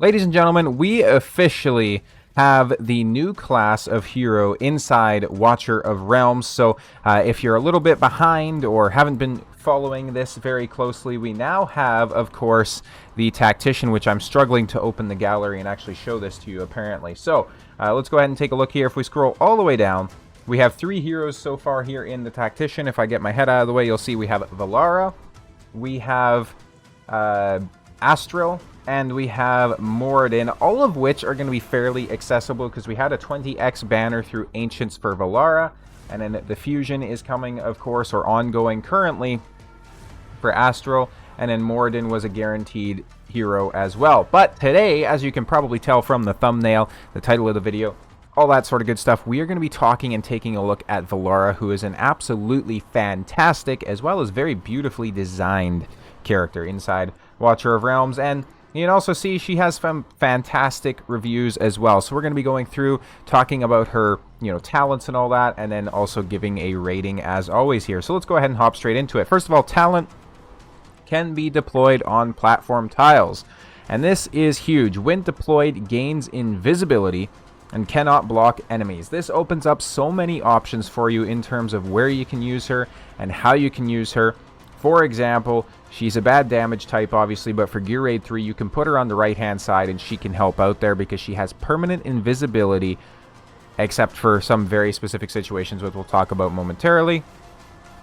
Ladies and gentlemen, we officially have the new class of hero inside Watcher of Realms. So if you're a little bit behind or haven't been following this very closely, we now have, of course, the Tactician, which I'm struggling to open the gallery and actually show this to you, apparently. So let's go ahead and take a look here. If we scroll all the way down, we have 3 heroes so far here in the Tactician. If I get my head out of the way, you'll see we have Valara, we have Astral, and we have Moradin, all of which are going to be fairly accessible because we had a 20x banner through Ancients for Valara, and then the fusion is coming, of course, or ongoing currently for Astral, and then Moradin was a guaranteed hero as well. But today, as you can probably tell from the thumbnail, the title of the video, all that sort of good stuff, we are going to be talking and taking a look at Valara, who is an absolutely fantastic as well as very beautifully designed character inside Watcher of Realms. And you can also see she has some fantastic reviews as well. So we're going to be going through talking about her, talents and all that, and then also giving a rating as always here. So let's go ahead and hop straight into it. First of all, talent can be deployed on platform tiles, and this is huge. When deployed, gains invisibility and cannot block enemies. This opens up so many options for you in terms of where you can use her and how you can use her. For example, she's a bad damage type, obviously, but for Gear Raid 3, you can put her on the right-hand side, and she can help out there because she has permanent invisibility, except for some very specific situations, which we'll talk about momentarily.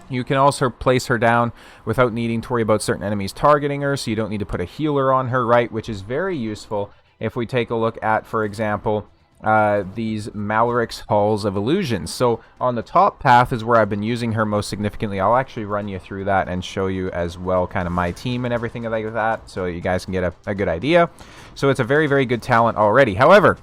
You can also place her down without needing to worry about certain enemies targeting her, so you don't need to put a healer on her, right, which is very useful if we take a look at, for example, these Malaric's Halls of Illusions. So on the top path is where I've been using her most significantly. I'll actually run you through that and show you as well kind of my team and everything like that, so you guys can get a good idea. So it's a very, very good talent already. However,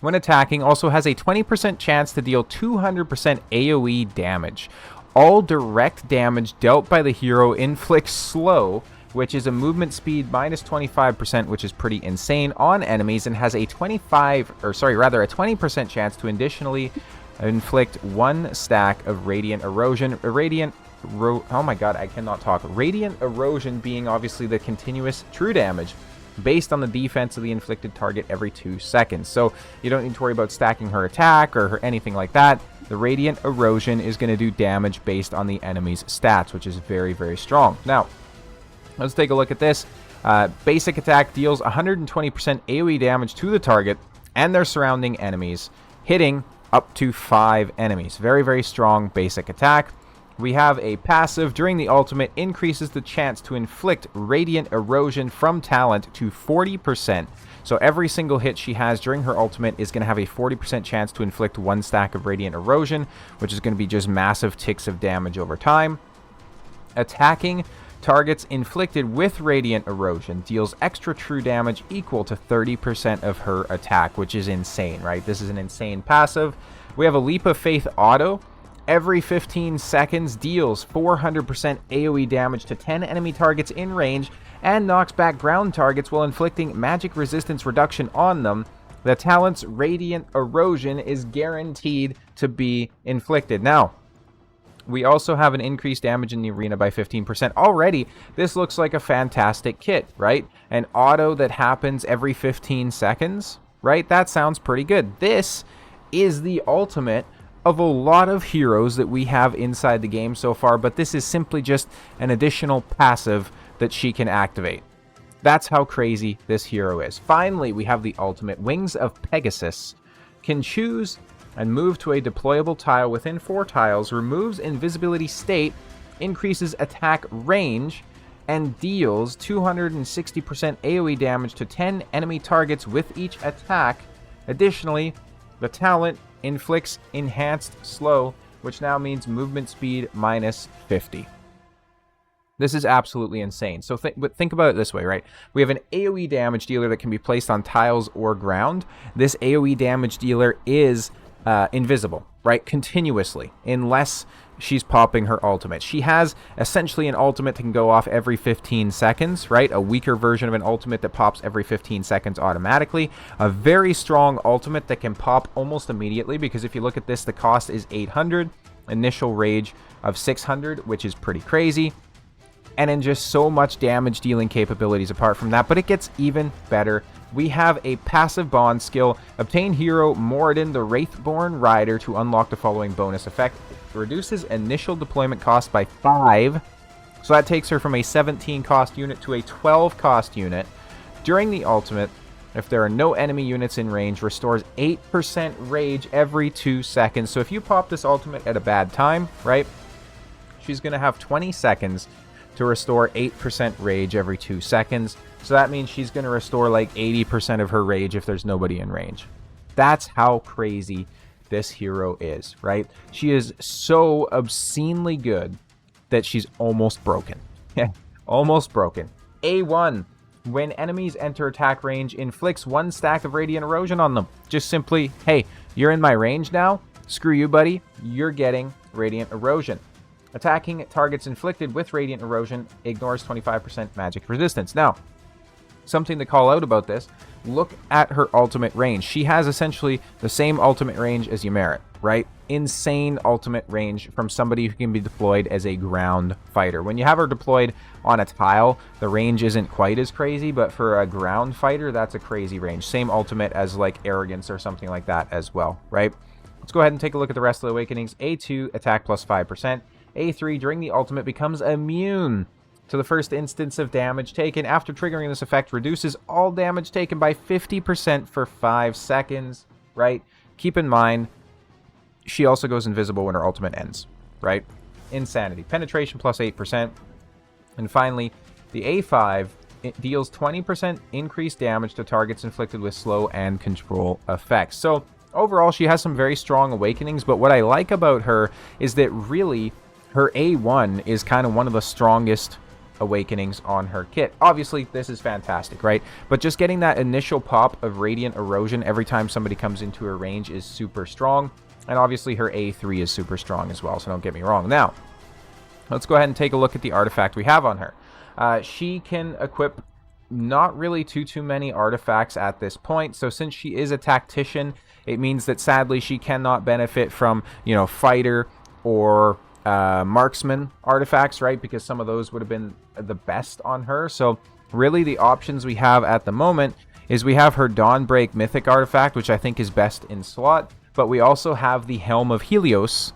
when attacking, also has a 20% chance to deal 200% AoE damage. All direct damage dealt by the hero inflicts slow, which is a movement speed minus 25%, which is pretty insane on enemies, and has a 20% chance to additionally inflict 1 stack of Radiant Erosion. Oh my god, I cannot talk. Radiant Erosion being obviously the continuous true damage based on the defense of the inflicted target every 2 seconds. So you don't need to worry about stacking her attack or anything like that. The Radiant Erosion is going to do damage based on the enemy's stats, which is very, very strong. Now, let's take a look at this. Basic attack deals 120% AoE damage to the target and their surrounding enemies, hitting up to 5 enemies. Very, very strong basic attack. We have a passive. During the ultimate, increases the chance to inflict Radiant Erosion from talent to 40%. So every single hit she has during her ultimate is going to have a 40% chance to inflict 1 stack of Radiant Erosion, which is going to be just massive ticks of damage over time. Attacking targets inflicted with Radiant Erosion deals extra true damage equal to 30% of her attack, which is insane, right? This is an insane passive. We have a Leap of Faith auto. Every 15 seconds deals 400% AoE damage to 10 enemy targets in range and knocks back ground targets while inflicting magic resistance reduction on them. The talent's Radiant Erosion is guaranteed to be inflicted. Now, we also have an increased damage in the arena by 15%. Already, this looks like a fantastic kit, right? An auto that happens every 15 seconds, right? That sounds pretty good. This is the ultimate of a lot of heroes that we have inside the game so far, but this is simply just an additional passive that she can activate. That's how crazy this hero is. Finally, we have the ultimate. Wings of Pegasus can choose and move to a deployable tile within 4 tiles, removes invisibility state, increases attack range, and deals 260% AoE damage to 10 enemy targets with each attack. Additionally, the talent inflicts enhanced slow, which now means movement speed minus 50. This is absolutely insane. So think about it this way, right? We have an AoE damage dealer that can be placed on tiles or ground. This AoE damage dealer is invisible, right? Continuously, unless she's popping her ultimate. She has essentially an ultimate that can go off every 15 seconds, right? A weaker version of an ultimate that pops every 15 seconds automatically. A very strong ultimate that can pop almost immediately, because if you look at this, the cost is 800, initial rage of 600, which is pretty crazy. and in just so much damage dealing capabilities apart from that. But it gets even better. We have a passive bond skill. Obtain hero Moradin the Wraithborn Rider to unlock the following bonus effect. It reduces initial deployment cost by 5. So that takes her from a 17 cost unit to a 12 cost unit. During the ultimate, if there are no enemy units in range, restores 8% rage every 2 seconds. So if you pop this ultimate at a bad time, right, she's going to have 20 seconds to restore 8% rage every 2 seconds. So that means she's going to restore like 80% of her rage if there's nobody in range. That's how crazy this hero is, right? She is so obscenely good that she's almost broken. Almost broken. A1. When enemies enter attack range, inflicts 1 stack of Radiant Erosion on them. Just simply, hey, you're in my range now? Screw you, buddy. You're getting Radiant Erosion. Attacking targets inflicted with Radiant Erosion ignores 25% magic resistance. Now, something to call out about this, look at her ultimate range. She has essentially the same ultimate range as Ymeric, right? Insane ultimate range from somebody who can be deployed as a ground fighter. When you have her deployed on a tile, the range isn't quite as crazy, but for a ground fighter, that's a crazy range. Same ultimate as like Arrogance or something like that as well, right? Let's go ahead and take a look at the rest of the awakenings. A2, attack plus 5%. A3, during the ultimate, becomes immune to the first instance of damage taken. After triggering this effect, reduces all damage taken by 50% for 5 seconds, right? Keep in mind, she also goes invisible when her ultimate ends, right? Insanity. Penetration plus 8%. And finally, the A5, it deals 20% increased damage to targets inflicted with slow and control effects. So overall, she has some very strong awakenings, but what I like about her is that really her A1 is kind of one of the strongest awakenings on her kit. Obviously, this is fantastic, right? But just getting that initial pop of Radiant Erosion every time somebody comes into her range is super strong. And obviously her A3 is super strong as well, so don't get me wrong. Now, let's go ahead and take a look at the artifact we have on her. She can equip not really too many artifacts at this point. So since she is a tactician, it means that sadly she cannot benefit from, you know, fighter or marksman artifacts, right? Because some of those would have been the best on her. So really the options we have at the moment is we have her Dawnbreak mythic artifact, which I think is best in slot. But we also have the Helm of Helios,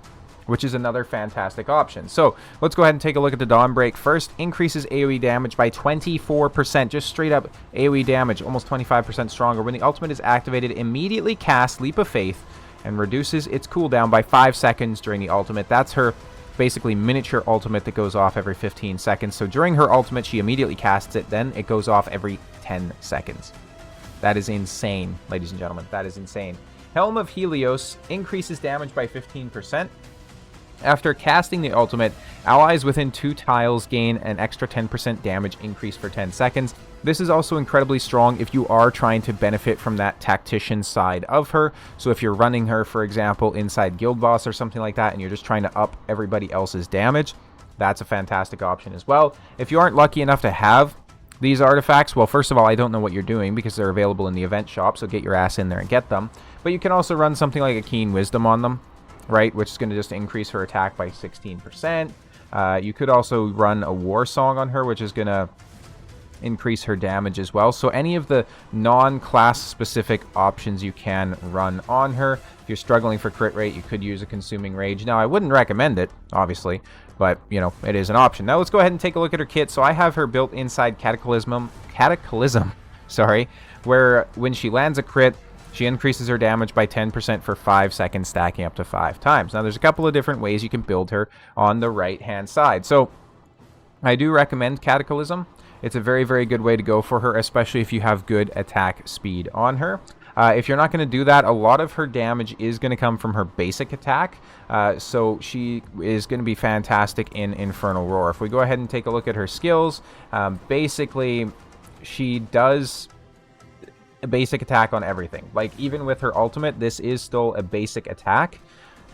which is another fantastic option. So let's go ahead and take a look at the Dawnbreak first. Increases AoE damage by 24%. Just straight up AoE damage, almost 25% stronger. When the ultimate is activated, immediately cast Leap of Faith and reduces its cooldown by 5 seconds during the ultimate. That's her basically miniature ultimate that goes off every 15 seconds. So during her ultimate, she immediately casts it. Then it goes off every 10 seconds. That is insane, ladies and gentlemen. That is insane. Helm of Helios increases damage by 15%. After casting the ultimate, allies within 2 tiles gain an extra 10% damage increase for 10 seconds. This is also incredibly strong if you are trying to benefit from that tactician side of her. So if you're running her, for example, inside Guild Boss or something like that, and you're just trying to up everybody else's damage, that's a fantastic option as well. If you aren't lucky enough to have these artifacts, well, first of all, I don't know what you're doing because they're available in the event shop, so get your ass in there and get them. But you can also run something like a Keen Wisdom on them, right, which is going to just increase her attack by 16%. You could also run a War Song on her, which is going to increase her damage as well. So any of the non-class specific options you can run on her. If you're struggling for crit rate, you could use a Consuming Rage. Now, I wouldn't recommend it, obviously, but, you know, it is an option. Now, let's go ahead and take a look at her kit. So I have her built inside Cataclysm, sorry, where when she lands a crit, she increases her damage by 10% for 5 seconds, stacking up to 5 times. Now, there's a couple of different ways you can build her on the right-hand side. So, I do recommend Cataclysm. It's a very, very good way to go for her, especially if you have good attack speed on her. If you're not going to do that, a lot of her damage is going to come from her basic attack. So she is going to be fantastic in Infernal Roar. If we go ahead and take a look at her skills, basically she does a basic attack on everything. Like, even with her ultimate, this is still a basic attack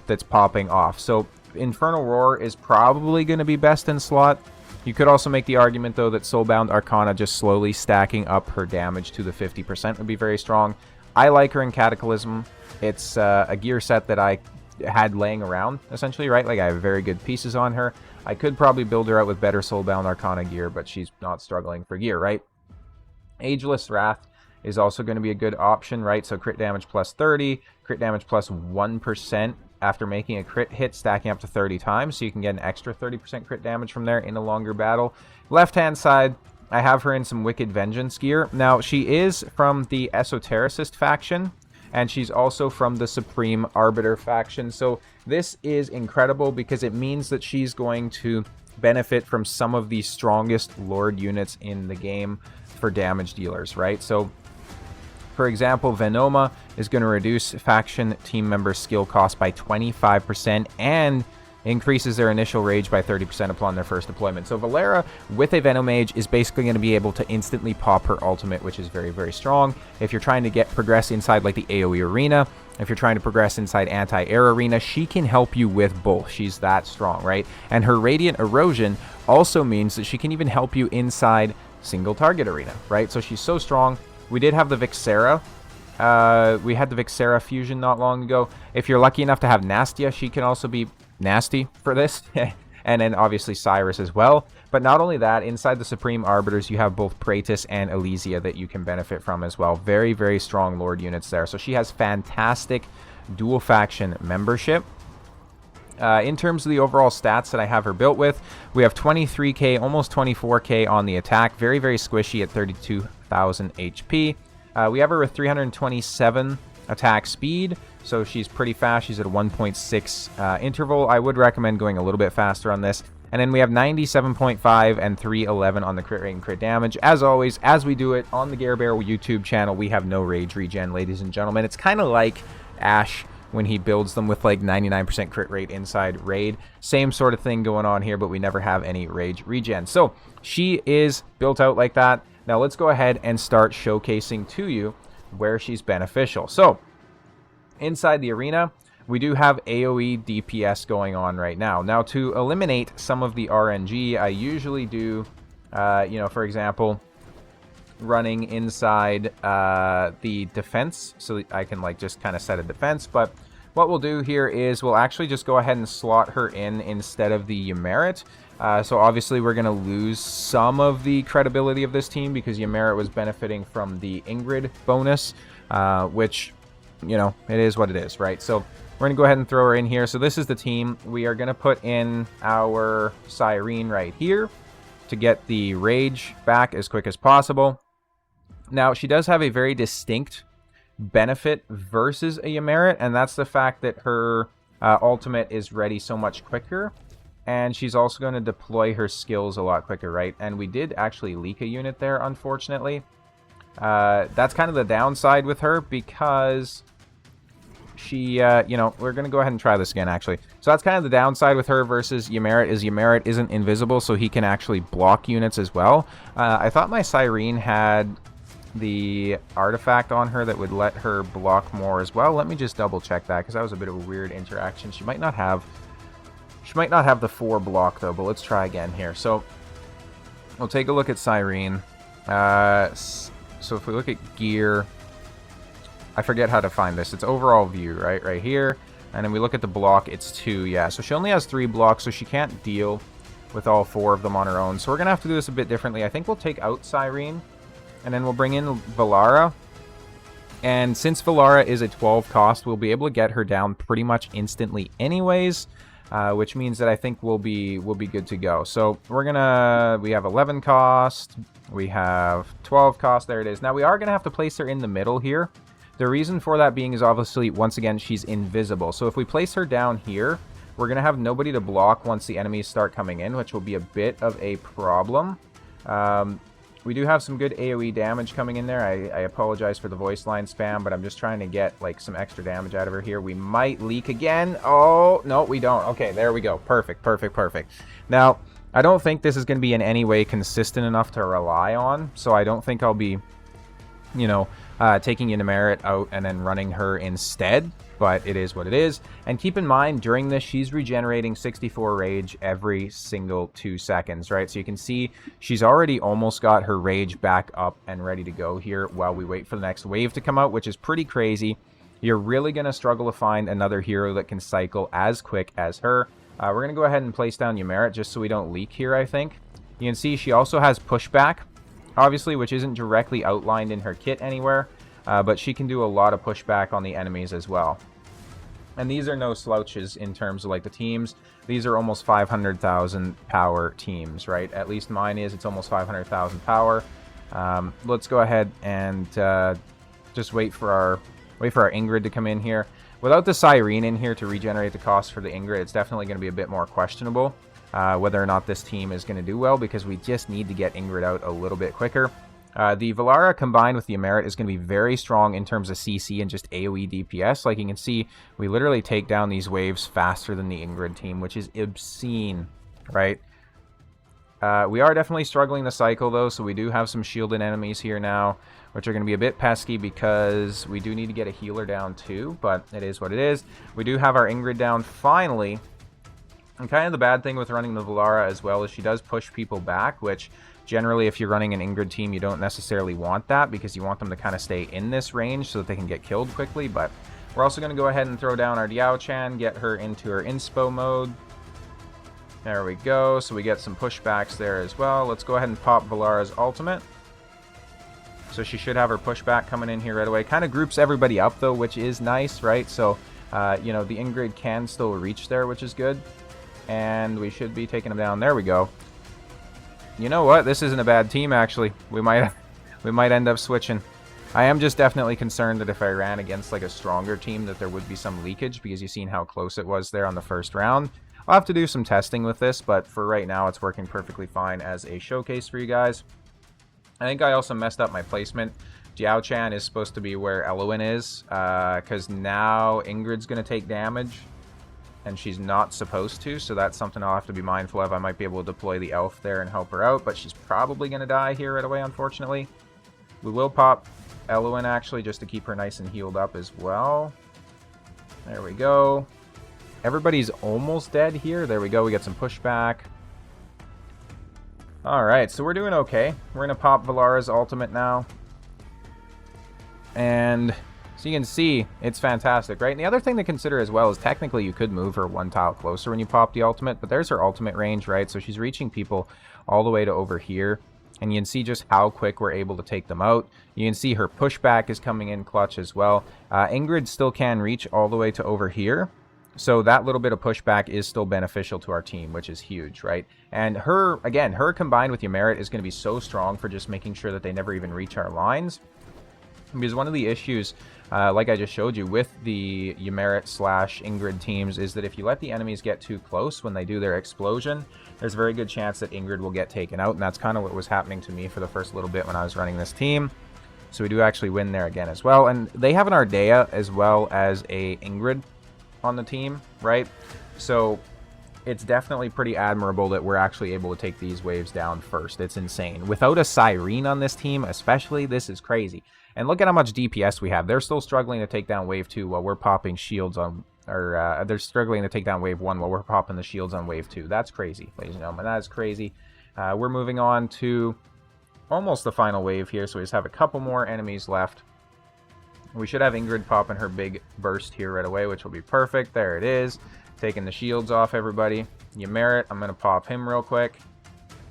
that's popping off. So Infernal Roar is probably going to be best in slot. You could also make the argument, though, that Soulbound Arcana just slowly stacking up her damage to the 50% would be very strong. I like her in Cataclysm. It's a gear set that I had laying around, essentially, right? Like, I have very good pieces on her. I could probably build her out with better Soulbound Arcana gear, but she's not struggling for gear, right? Ageless Wrath is also going to be a good option, right? So crit damage plus 30, crit damage plus 1% after making a crit hit, stacking up to 30 times. So you can get an extra 30% crit damage from there in a longer battle. Left-hand side, I have her in some Wicked Vengeance gear. Now, she is from the Esotericist faction, and she's also from the Supreme Arbiter faction. So this is incredible because it means that she's going to benefit from some of the strongest Lord units in the game for damage dealers, right? So, for example, Venoma is going to reduce faction team member skill cost by 25% and increases their initial rage by 30% upon their first deployment. So Valara with a Venomage is basically going to be able to instantly pop her ultimate, which is very, very strong. If you're trying to progress inside like the AoE arena, if you're trying to progress inside anti-air arena, she can help you with both. She's that strong, right? And her Radiant Erosion also means that she can even help you inside single target arena, right? So she's so strong. We did have the Vixera. We had the Vixera fusion not long ago. If you're lucky enough to have Nastia, she can also be nasty for this. And then obviously Cyrus as well. But not only that, inside the Supreme Arbiters, you have both Praetus and Elysia that you can benefit from as well. Very, very strong Lord units there. So she has fantastic dual faction membership. In terms of the overall stats that I have her built with, we have 23k, almost 24k on the attack. Very, very squishy at 32,000 HP. We have her with 327 attack speed, so she's pretty fast. She's at a 1.6 interval. I would recommend going a little bit faster on this. And then we have 97.5 and 311 on the crit rate and crit damage. As always, as we do it on the Gare Bear YouTube channel, we have no rage regen, ladies and gentlemen. It's kind of like Ash when he builds them with like 99% crit rate inside raid. Same sort of thing going on here, but we never have any rage regen. So she is built out like that. Now let's go ahead and start showcasing to you where she's beneficial. So inside the arena, we do have AoE DPS going on right now. Now to eliminate some of the RNG, I usually do, for example, running inside the defense, so that I can like just kind of set a defense. But what we'll do here is we'll actually just go ahead and slot her in instead of the Ymerit. So obviously we're going to lose some of the credibility of this team because Ymerit was benefiting from the Ingrid bonus, which, it is what it is, right? So we're going to go ahead and throw her in here. So this is the team. We are going to put in our Cyrene right here to get the rage back as quick as possible. Now, she does have a very distinct benefit versus a Ymerit, and that's the fact that her ultimate is ready so much quicker, and she's also going to deploy her skills a lot quicker, right? And we did actually leak a unit there, unfortunately. That's kind of the downside with her because she, we're going to go ahead and try this again, actually. So that's kind of the downside with her versus Ymerit, is Ymerit isn't invisible, so he can actually block units as well. I thought my Cyrene had the artifact on her that would let her block more as well. Let me just double check that because that was a bit of a weird interaction. She might not have the 4 block though, but let's try again here. So we'll take a look at Cyrene. So if we look at gear, I forget how to find this. It's overall view, right here. And then we look at the block, it's 2. Yeah, so she only has 3 blocks, so she can't deal with all 4 of them on her own. So we're gonna have to do this a bit differently. I think we'll take out Cyrene, and then we'll bring in Valara. And since Valara is a 12 cost, we'll be able to get her down pretty much instantly anyways, which means that I think we'll be good to go. So we have 11 cost, we have 12 cost, there it is. Now we are gonna have to place her in the middle here. The reason for that being is obviously, once again, she's invisible. So if we place her down here, we're gonna have nobody to block once the enemies start coming in, which will be a bit of a problem. We do have some good AoE damage coming in there. I apologize for the voice line spam, but I'm just trying to get like some extra damage out of her here. We might leak again. Oh, no, we don't. Okay, there we go. Perfect, perfect, perfect. Now, I don't think this is going to be in any way consistent enough to rely on, so I don't think I'll be, taking Ymerit out and then running her instead. But it is what it is. And keep in mind, during this, she's regenerating 64 rage every single 2 seconds, right? So you can see she's already almost got her rage back up and ready to go here while we wait for the next wave to come out, which is pretty crazy. You're really going to struggle to find another hero that can cycle as quick as her. We're going to go ahead and place down Ymerit just so we don't leak here, I think. You can see she also has pushback, obviously, which isn't directly outlined in her kit anywhere. But she can do a lot of pushback on the enemies as well. And these are no slouches in terms of like the teams. These are almost 500,000 power teams, right? At least mine is. It's almost 500,000 power. Let's go ahead and just wait for our Ingrid to come in here. Without the Cyrene in here to regenerate the cost for the Ingrid, it's definitely going to be a bit more questionable whether or not this team is going to do well, because we just need to get Ingrid out a little bit quicker. The Valara combined with the Ymerit is going to be very strong in terms of CC and just AoE DPS. Like you can see, we literally take down these waves faster than the Ingrid team, which is obscene, right? We are definitely struggling the cycle, though, so we do have some shielded enemies here now, which are going to be a bit pesky because we do need to get a healer down too, but it is what it is. We do have our Ingrid down finally. And kind of the bad thing with running the Valara as well is she does push people back, which generally if you're running an Ingrid team, you don't necessarily want that because you want them to kind of stay in this range so that they can get killed quickly. But we're also going to go ahead and throw down our Diao-chan, get her into her inspo mode. There we go. So we get some pushbacks there as well. Let's go ahead and pop Valara's ultimate. So she should have her pushback coming in here right away. Kind of groups everybody up, though, which is nice, right? So, you know, the Ingrid can still reach there, which is good. And we should be taking them down. There we go. You know what? This isn't a bad team, actually. We might end up switching. I am just definitely concerned that if I ran against, like, a stronger team, that there would be some leakage, because you've seen how close it was there on the first round. I'll have to do some testing with this, but for right now, it's working perfectly fine as a showcase for you guys. I think I also messed up my placement. Diao-chan is supposed to be where Elowen is, because now Ingrid's going to take damage, and she's not supposed to, so that's something I'll have to be mindful of. I might be able to deploy the elf there and help her out, but she's probably going to die here right away, unfortunately. We will pop Elowen, actually, just to keep her nice and healed up as well. There we go. Everybody's almost dead here. There we go. We get some pushback. Alright, so we're doing okay. We're going to pop Valara's ultimate now. And so you can see, it's fantastic, right? And the other thing to consider as well is technically you could move her one tile closer when you pop the ultimate, but there's her ultimate range, right? So she's reaching people all the way to over here. And you can see just how quick we're able to take them out. You can see her pushback is coming in clutch as well. Ingrid still can reach all the way to over here. So that little bit of pushback is still beneficial to our team, which is huge, right? And her, again, her combined with Ymerit is going to be so strong for just making sure that they never even reach our lines. Because one of the issues, like I just showed you, with the Ymerit / Ingrid teams is that if you let the enemies get too close when they do their explosion, there's a very good chance that Ingrid will get taken out. And that's kind of what was happening to me for the first little bit when I was running this team. So we do actually win there again as well. And they have an Ardea as well as a Ingrid on the team, right? So it's definitely pretty admirable that we're actually able to take these waves down first. It's insane. Without a Cyrene on this team, especially, this is crazy. And look at how much DPS we have. They're still struggling to take down wave 2 while we're popping shields on, or they're struggling to take down wave 1 while we're popping the shields on wave 2. That's crazy, ladies and gentlemen. That is crazy. We're moving on to almost the final wave here, so we just have a couple more enemies left. We should have Ingrid popping her big burst here right away, which will be perfect. There it is. Taking the shields off everybody. Ymerit, I'm going to pop him real quick,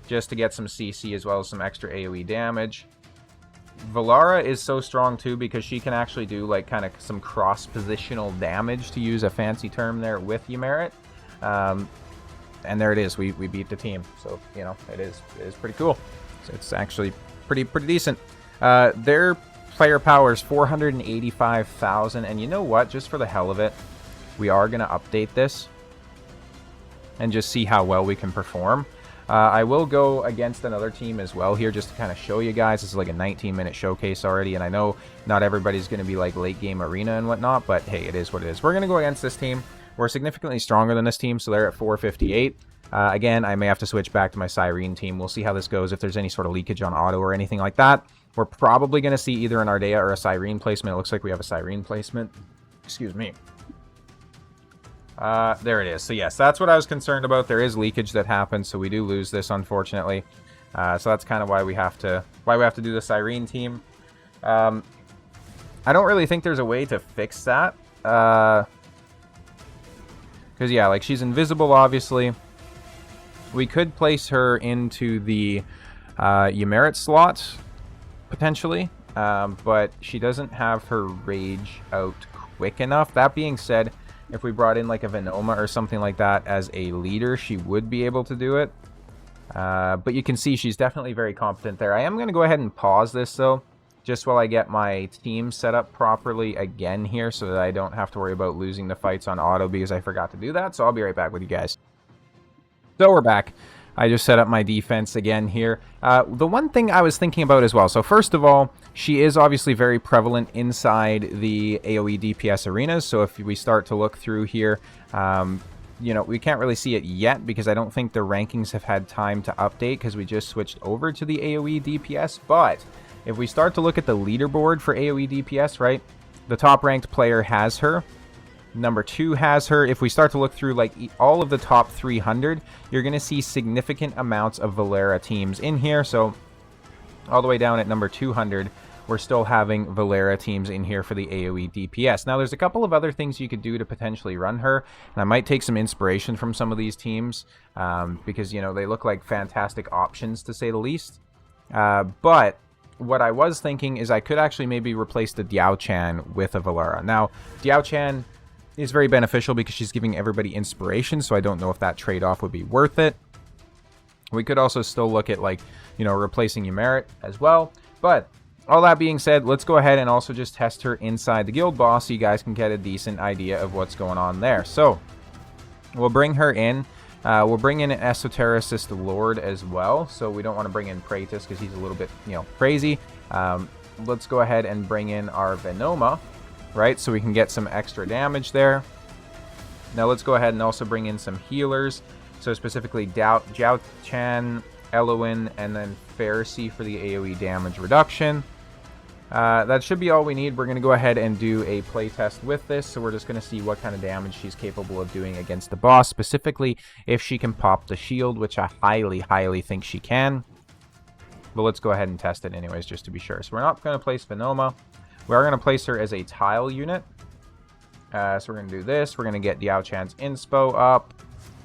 just to get some CC as well as some extra AoE damage. Valara is so strong too because she can actually do like kind of some cross-positional damage, to use a fancy term there, with Ymerit. And there it is. We beat the team. So, you know, it is pretty cool. So it's actually pretty decent. Their player power is 485,000. And you know what? Just for the hell of it, we are going to update this and just see how well we can perform. I will go against another team as well here just to kind of show you guys. This is like a 19-minute showcase already, and I know not everybody's going to be like late-game arena and whatnot, but hey, it is what it is. We're going to go against this team. We're significantly stronger than this team, so they're at 458. Again, I may have to switch back to my Cyrene team. We'll see how this goes, if there's any sort of leakage on auto or anything like that. We're probably going to see either an Ardea or a Cyrene placement. It looks like we have a Cyrene placement. Excuse me. There it is. So yes, that's what I was concerned about. There is leakage that happens, so we do lose this, unfortunately. So that's kind of why we have to do the Cyrene team. I don't really think there's a way to fix that. Because, yeah, like, she's invisible, obviously. We could place her into the Ymmerit slot, potentially. But she doesn't have her rage out quick enough. That being said, if we brought in, like, a Venoma or something like that as a leader, she would be able to do it. But you can see she's definitely very competent there. I am going to go ahead and pause this, though, just while I get my team set up properly again here so that I don't have to worry about losing the fights on auto because I forgot to do that. So I'll be right back with you guys. So we're back. I just set up my defense again here. The one thing I was thinking about as well. So first of all, she is obviously very prevalent inside the AoE DPS arenas. So if we start to look through here, you know, we can't really see it yet because I don't think the rankings have had time to update because we just switched over to the AoE DPS. But if we start to look at the leaderboard for AoE DPS, right, the top ranked player has her. Number 2 has her. If we start to look through like all of the top 300, you're going to see significant amounts of Valara teams in here. So all the way down at number 200, we're still having Valara teams in here for the AoE DPS. Now, there's a couple of other things you could do to potentially run her, and I might take some inspiration from some of these teams because, you know, they look like fantastic options, to say the least. But what I was thinking is I could actually maybe replace the Diao Chan with a Valara. Now, Diao Chan is very beneficial because she's giving everybody inspiration, so I don't know if that trade-off would be worth it. We could also still look at, like, you know, replacing Ymmerit as well. But all that being said, let's go ahead and also just test her inside the guild boss so you guys can get a decent idea of what's going on there. So we'll bring her in. We'll bring in an Esotericist Lord as well, so we don't want to bring in Praetus because he's a little bit, you know, crazy. Let's go ahead and bring in our Venoma, right, so we can get some extra damage there. Now let's go ahead and also bring in some healers, so specifically Jiao Chan, Elowen, and then Pharisee for the AoE damage reduction. That should be all we need. We're going to go ahead and do a playtest with this, so we're just going to see what kind of damage she's capable of doing against the boss, specifically if she can pop the shield, which I highly think she can. But let's go ahead and test it anyways, just to be sure. So we're not going to place Venoma. We are going to place her as a tile unit. So we're going to do this. We're going to get Diao Chan's inspo up,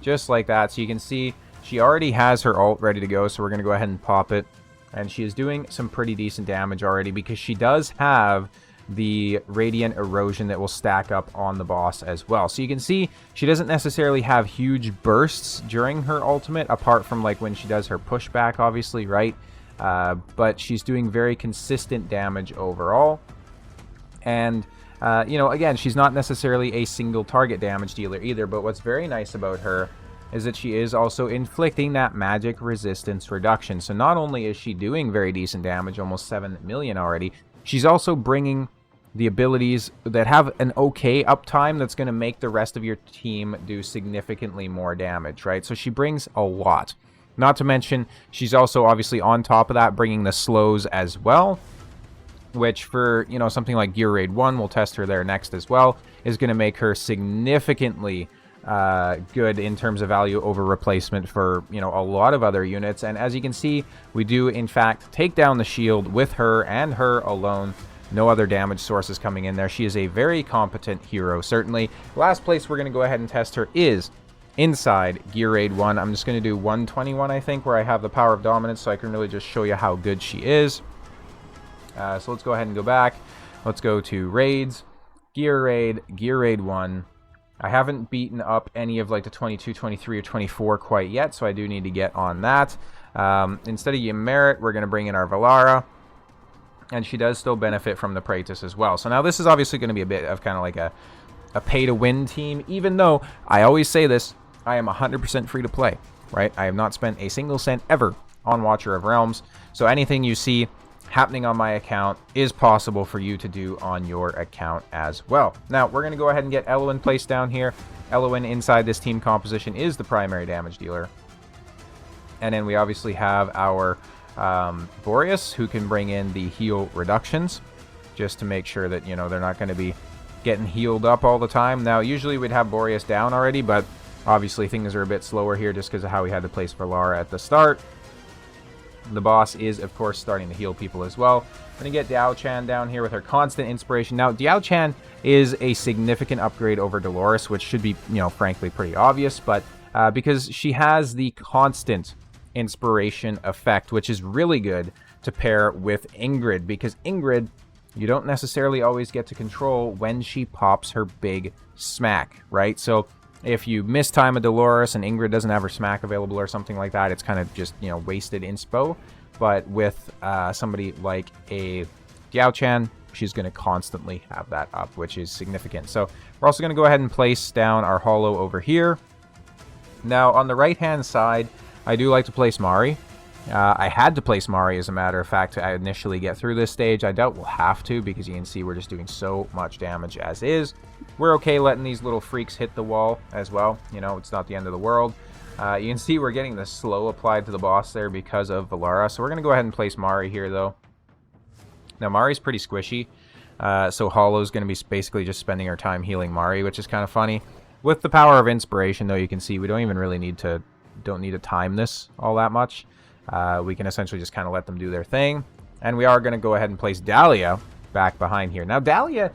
just like that. So you can see she already has her ult ready to go, so we're going to go ahead and pop it. And she is doing some pretty decent damage already because she does have the Radiant Erosion that will stack up on the boss as well. So you can see she doesn't necessarily have huge bursts during her ultimate, apart from like when she does her pushback, obviously, right? But she's doing very consistent damage overall. And, you know, again, she's not necessarily a single target damage dealer either, but what's very nice about her is that she is also inflicting that magic resistance reduction. So not only is she doing very decent damage, almost 7 million already, she's also bringing the abilities that have an okay uptime that's going to make the rest of your team do significantly more damage, right? So she brings a lot. Not to mention, she's also obviously on top of that bringing the slows as well, which for, you know, something like Gear Raid 1, we'll test her there next as well, is going to make her significantly good in terms of value over replacement for, you know, a lot of other units. And as you can see, we do in fact take down the shield with her and her alone. No other damage sources coming in there. She is a very competent hero, certainly. Last place we're going to go ahead and test her is inside Gear Raid 1. I'm just going to do 121, I think, where I have the Power of Dominance, so I can really just show you how good she is. So let's go ahead and go back. Let's go to Raids, Gear Raid 1. I haven't beaten up any of like the 22, 23, or 24 quite yet, so I do need to get on that. Instead of Ymmerit, we're going to bring in our Valara, and she does still benefit from the Praetus as well. So now this is obviously going to be a bit of kind of like a pay-to-win team, even though I always say this, I am 100% free to play, right? I have not spent a single cent ever on Watcher of Realms, so anything you see happening on my account is possible for you to do on your account as well. Now, we're going to go ahead and get Elowen placed down here. Elowen inside this team composition is the primary damage dealer. And then we obviously have our Boreas, who can bring in the heal reductions, just to make sure that, you know, they're not going to be getting healed up all the time. Now, usually we'd have Boreas down already, but obviously things are a bit slower here just because of how we had to place Valara at the start. The boss is, of course, starting to heal people as well. Going to get Diao Chan down here with her constant inspiration. Now, Diao Chan is a significant upgrade over Dolores, which should be, frankly, pretty obvious. But because she has the constant inspiration effect, which is really good to pair with Ingrid. Because Ingrid, you don't necessarily always get to control when she pops her big smack, right? So if you miss time a Dolores and Ingrid doesn't have her smack available or something like that, it's kind of just, wasted inspo. But with somebody like a Diao Chan, she's going to constantly have that up, which is significant. So we're also going to go ahead and place down our holo over here. Now, on the right-hand side, I do like to place Mari. I had to place Mari, as a matter of fact, to initially get through this stage. I doubt we'll have to, because you can see we're just doing so much damage as is. We're okay letting these little freaks hit the wall as well. It's not the end of the world. You can see we're getting the slow applied to the boss there because of Valara. So we're going to go ahead and place Mari here, though. Now, Mari's pretty squishy. So Hollow's going to be basically just spending our time healing Mari, which is kind of funny. With the power of inspiration, though, you can see we don't even really need to time this all that much. We can essentially just kind of let them do their thing. And we are going to go ahead and place Dahlia back behind here. Now, Dahlia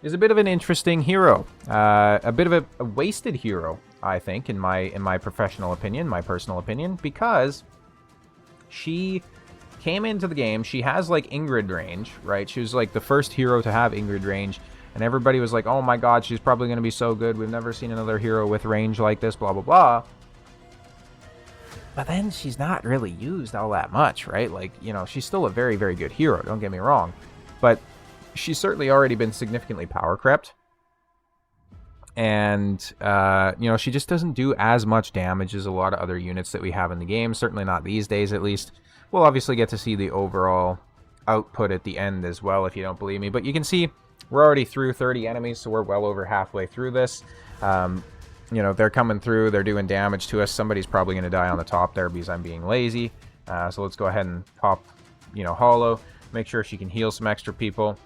is a bit of an interesting hero. A bit of a wasted hero, I think, in my professional opinion, my personal opinion, because she came into the game. She has, like, Ingrid range, right? She was, like, the first hero to have Ingrid range. And everybody was like, oh my god, she's probably going to be so good. We've never seen another hero with range like this, blah, blah, blah. But then she's not really used all that much, right? Like, she's still a very, very good hero, don't get me wrong. But she's certainly already been significantly power crept. And, she just doesn't do as much damage as a lot of other units that we have in the game. Certainly not these days, at least. We'll obviously get to see the overall output at the end as well, if you don't believe me. But you can see we're already through 30 enemies, so we're well over halfway through this. They're coming through, they're doing damage to us. Somebody's probably going to die on the top there because I'm being lazy. So let's go ahead and pop, Holo. Make sure she can heal some extra people.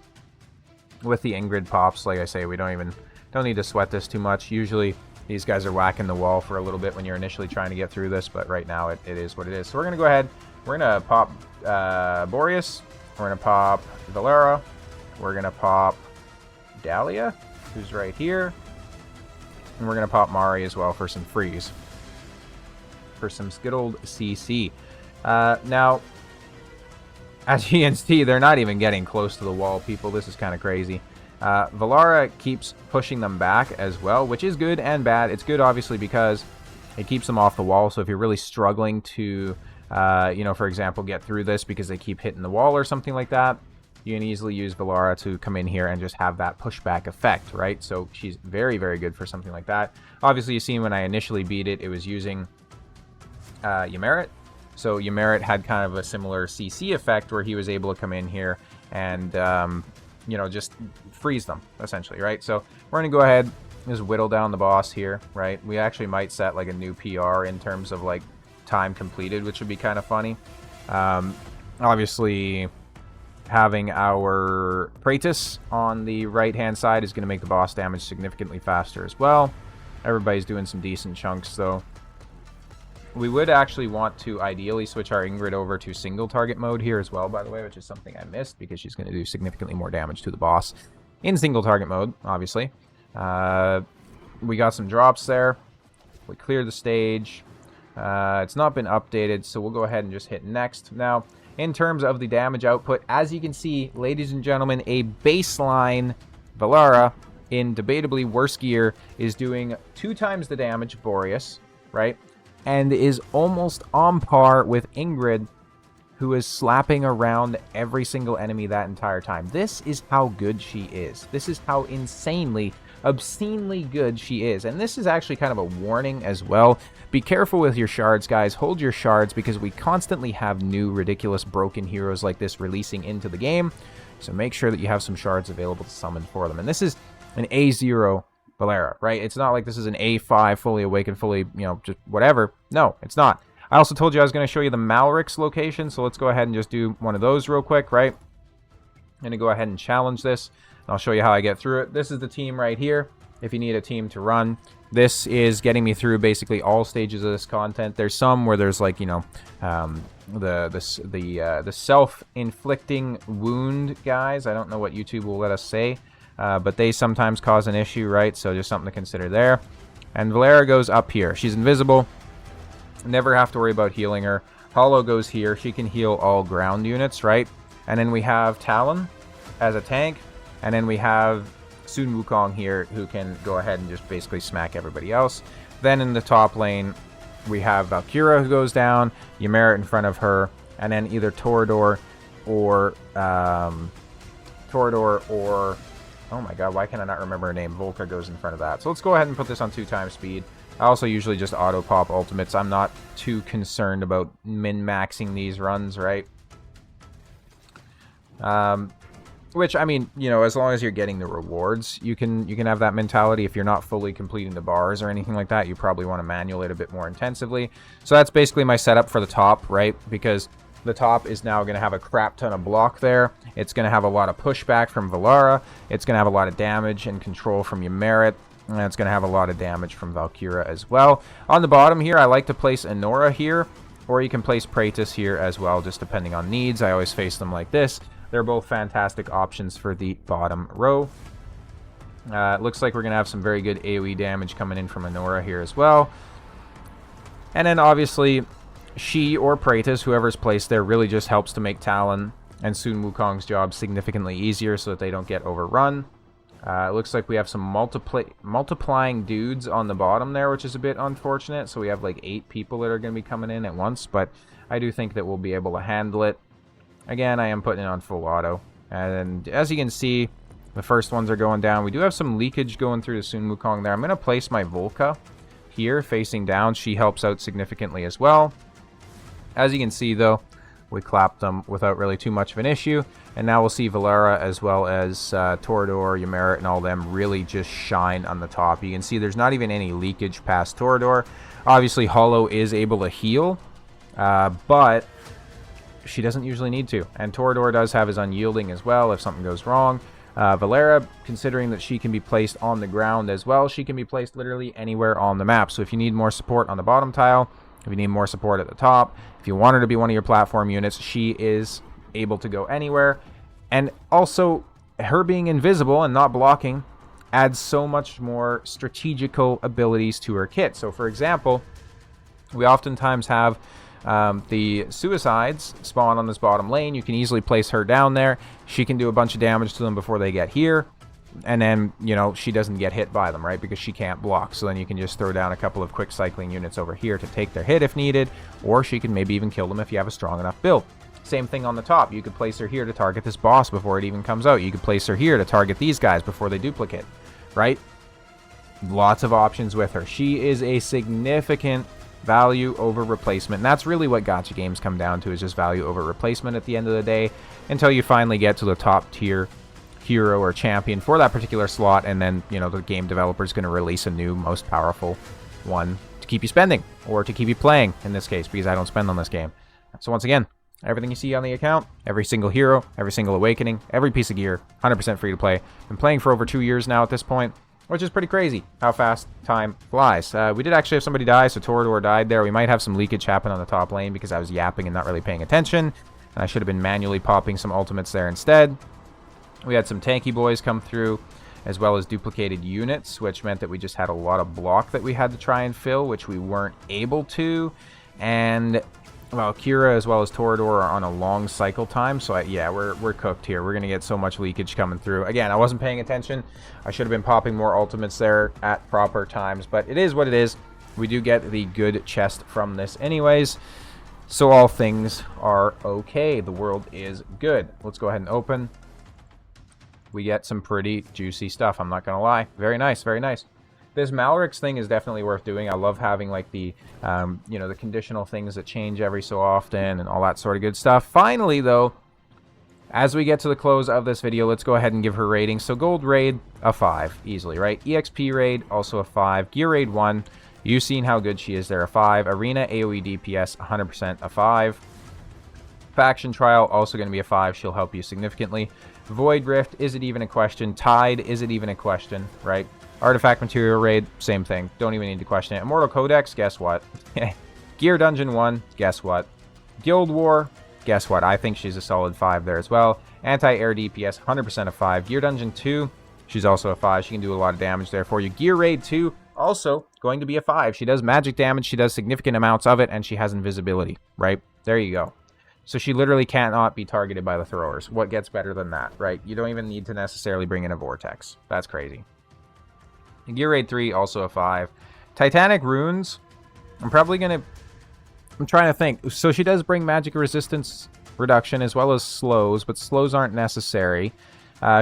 With the Ingrid pops, like I say, we don't need to sweat this too much. Usually, these guys are whacking the wall for a little bit when you're initially trying to get through this, but right now it is what it is. So we're going to go ahead, we're going to pop Boreas, we're going to pop Valara, we're going to pop Dahlia, who's right here. And we're going to pop Mari as well for some freeze. For some good old CC. Now, as you can see, they're not even getting close to the wall, people. This is kind of crazy. Valara keeps pushing them back as well, which is good and bad. It's good, obviously, because it keeps them off the wall. So if you're really struggling to, for example, get through this because they keep hitting the wall or something like that, you can easily use Valara to come in here and just have that pushback effect, right? So she's very, very good for something like that. Obviously, you see when I initially beat it, it was using Ymeric. So Ymeric had kind of a similar CC effect where he was able to come in here and, just freeze them, essentially, right? So we're going to go ahead and just whittle down the boss here, right? We actually might set, like, a new PR in terms of, like, time completed, which would be kind of funny. Obviously, having our Praetus on the right-hand side is going to make the boss damage significantly faster as well. Everybody's doing some decent chunks, though. We would actually want to ideally switch our Ingrid over to single target mode here as well, by the way, which is something I missed because she's going to do significantly more damage to the boss in single target mode, obviously. We got some drops there. We cleared the stage. It's not been updated, so we'll go ahead and just hit next. Now, in terms of the damage output, as you can see, ladies and gentlemen, a baseline Valara in debatably worse gear is doing 2 times the damage of Boreas, right? And is almost on par with Ingrid, who is slapping around every single enemy that entire time. This is how good she is. This is how insanely, obscenely good she is. And this is actually kind of a warning as well. Be careful with your shards, guys. Hold your shards because we constantly have new ridiculous broken heroes like this releasing into the game. So make sure that you have some shards available to summon for them. And this is an A0 Valara, right? It's not like this is an A5 fully awakened, fully, just whatever. No, it's not. I also told you I was going to show you the Malaric's location, so let's go ahead and just do one of those real quick, right? I'm going to go ahead and challenge this. I'll show you how I get through it. This is the team right here. if you need a team to run. This is getting me through basically all stages of this content. There's some where there's like, you know, the self-inflicting wound guys. I don't know what YouTube will let us say, but they sometimes cause an issue, right? So just something to consider there. And Valara goes up here. She's invisible. Never have to worry about healing her. Hollow goes here. She can heal all ground units, right? And then we have Talon as a tank. And then we have Sun Wukong here, who can go ahead and just basically smack everybody else. Then in the top lane, we have Valkyra, who goes down. Ymera in front of her. And then either Torador or... oh my god, why can I not remember her name? Volca goes in front of that. So let's go ahead and put this on 2x speed. I also usually just auto-pop ultimates. I'm not too concerned about min-maxing these runs, right? Which, I mean, you know, as long as you're getting the rewards, you can have that mentality. If you're not fully completing the bars or anything like that, you probably want to manual a bit more intensively. So that's basically my setup for the top, right? Because the top is now going to have a crap ton of block there. It's going to have a lot of pushback from Valara. It's going to have a lot of damage and control from Ymera. And it's going to have a lot of damage from Valkyra as well. On the bottom here, I like to place Enora here. Or you can place Praetus here as well, just depending on needs. I always face them like this. They're both fantastic options for the bottom row. It looks like we're going to have some very good AoE damage coming in from Enora here as well. And then obviously, she or Praetus, whoever's placed there, really just helps to make Talon and Sun Wukong's job significantly easier so that they don't get overrun. It looks like we have some multiplying dudes on the bottom there, which is a bit unfortunate. So we have like 8 people that are going to be coming in at once, but I do think that we'll be able to handle it. Again, I am putting it on full auto. And as you can see, the first ones are going down. We do have some leakage going through to Sun Wukong there. I'm going to place my Volca here facing down. She helps out significantly as well. As you can see, though, we clapped them without really too much of an issue. And now we'll see Valara as well as Torador, Ymera, and all them really just shine on the top. You can see there's not even any leakage past Torador. Obviously, Hollow is able to heal, but she doesn't usually need to. And Torador does have his unyielding as well if something goes wrong. Valara, considering that she can be placed on the ground as well, she can be placed literally anywhere on the map. So if you need more support on the bottom tile, if you need more support at the top, if you want her to be one of your platform units, she is able to go anywhere. And also, her being invisible and not blocking adds so much more strategical abilities to her kit. So for example, we oftentimes have the suicides spawn on this bottom lane. You can easily place her down there. She can do a bunch of damage to them before they get here. And then, you know, she doesn't get hit by them, right? Because she can't block. So then you can just throw down a couple of quick cycling units over here to take their hit if needed. Or she can maybe even kill them if you have a strong enough build. Same thing on the top. You could place her here to target this boss before it even comes out. You could place her here to target these guys before they duplicate, right? Lots of options with her. She is a significant value over replacement. And that's really what gacha games come down to, is just value over replacement at the end of the day, until you finally get to the top tier hero or champion for that particular slot, and then, you know, the game developer is going to release a new, most powerful one to keep you spending, or to keep you playing, in this case, because I don't spend on this game. So once again, everything you see on the account, every single hero, every single awakening, every piece of gear, 100% free to play. Been playing for over 2 years now at this point, which is pretty crazy how fast time flies. We did actually have somebody die, so Torador died there. We might have some leakage happen on the top lane because I was yapping and not really paying attention, and I should have been manually popping some ultimates there instead. We had some tanky boys come through, as well as duplicated units, which meant that we just had a lot of block that we had to try and fill, which we weren't able to. And Valkyra as well as Torador are on a long cycle time, so yeah, we're cooked here. We're going to get so much leakage coming through. Again, I wasn't paying attention. I should have been popping more ultimates there at proper times, but it is what it is. We do get the good chest from this anyways, so all things are okay. The world is good. Let's go ahead and open. We get some pretty juicy stuff, I'm not going to lie. Very nice, very nice. This Malarix thing is definitely worth doing. I love having, like, the, you know, the conditional things that change every so often and all that sort of good stuff. Finally, though, as we get to the close of this video, let's go ahead and give her ratings. So Gold Raid, a 5, easily, right? EXP Raid, also a 5. Gear Raid, 1. You've seen how good she is there, a 5. Arena AoE DPS, 100% a 5. Faction Trial, also going to be a 5. She'll help you significantly. Void Rift, is it even a question? Tide, is it even a question, right? Artifact Material Raid, same thing. Don't even need to question it. Immortal Codex, guess what? Gear Dungeon 1, guess what? Guild War, guess what? I think she's a solid 5 there as well. Anti-Air DPS, 100% a 5. Gear Dungeon 2, she's also a 5. She can do a lot of damage there for you. Gear Raid 2, also going to be a 5. She does magic damage, she does significant amounts of it, and she has invisibility, right? There you go. So she literally cannot be targeted by the throwers. What gets better than that, right? You don't even need to necessarily bring in a Vortex. That's crazy. Gear Raid 3, also a 5. Titanic Runes, I'm trying to think. So she does bring magic resistance reduction as well as slows, but slows aren't necessary.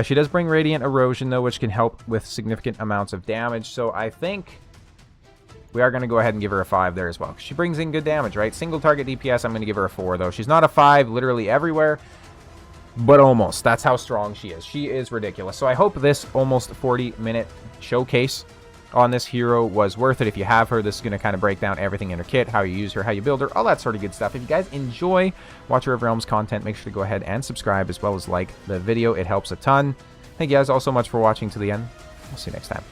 She does bring Radiant Erosion, though, which can help with significant amounts of damage. So I think we are going to go ahead and give her a 5 there as well. She brings in good damage, right? Single target DPS, I'm going to give her a 4, though. She's not a 5 literally everywhere, but almost. That's how strong she is. She is ridiculous. So I hope this almost 40-minute showcase on this hero was worth it. If you have her, this is going to kind of break down everything in her kit, how you use her, how you build her, all that sort of good stuff. If you guys enjoy Watcher of Realms content, make sure to go ahead and subscribe as well as like the video. It helps a ton. Thank you guys all so much for watching to the end. We'll see you next time.